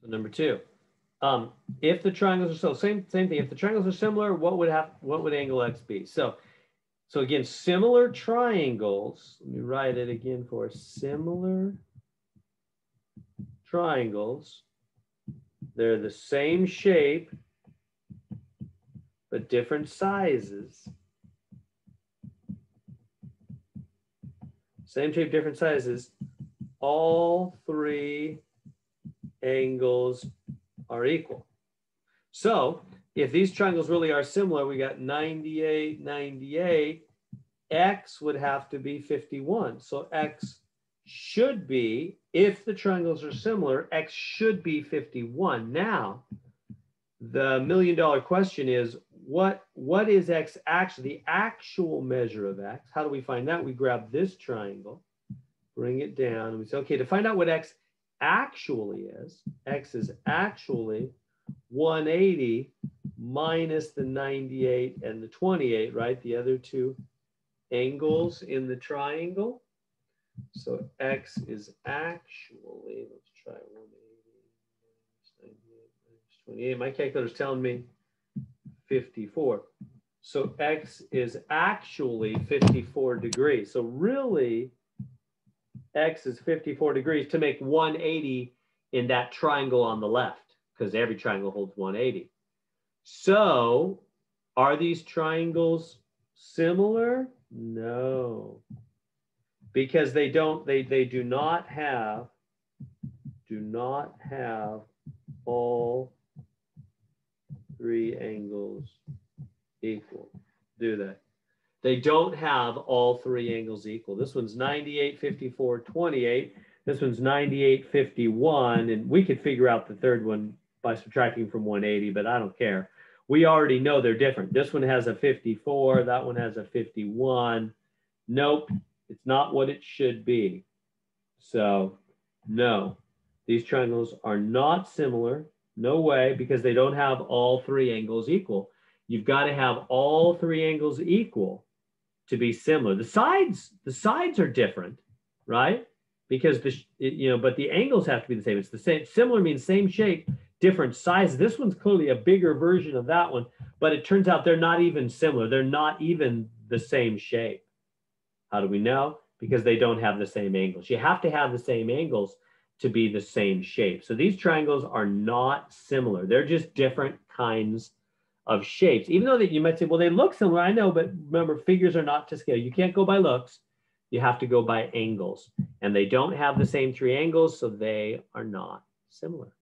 So number 2. If the triangles are so same thing. If the triangles are similar, what would angle X be? So again, similar triangles. Let me write it again for similar triangles. They're the same shape, but different sizes. Same shape, different sizes. All 3 angles are equal. So if these triangles really are similar, we got 98, 98, X would have to be 51. So X should be, if the triangles are similar, X should be 51. Now, the $1 million question is, what is X actually, the actual measure of X? How do we find that? We grab this triangle, bring it down, and we say, okay, to find out what X actually is, X is actually 180 minus the 98 and the 28, right? The other 2 angles in the triangle. So X is actually, let's try 180 minus 98 minus 28. My calculator's telling me 54. So X is actually 54 degrees. So really, X is 54 degrees to make 180 in that triangle on the left, because every triangle holds 180. So are these triangles similar? No, because they do not have all 3 angles equal, do they? They don't have all 3 angles equal. This one's 98, 54, 28. This one's 98, 51. And we could figure out the third one by subtracting from 180, but I don't care. We already know they're different. This one has a 54. That one has a 51. Nope, it's not what it should be. So no, these triangles are not similar. No way, because they don't have all 3 angles equal. You've got to have all 3 angles equal to be similar. The sides are different, right? Because but the angles have to be the same. It's the same. Similar means same shape, different size. This one's clearly a bigger version of that one, but it turns out they're not even similar. They're not even the same shape. How do we know? Because they don't have the same angles. You have to have the same angles to be the same shape. So these triangles are not similar. They're just different kinds of shapes. Even though that you might say, well, they look similar. I know, but remember, figures are not to scale. You can't go by looks. You have to go by angles. And they don't have the same 3 angles, so they are not similar.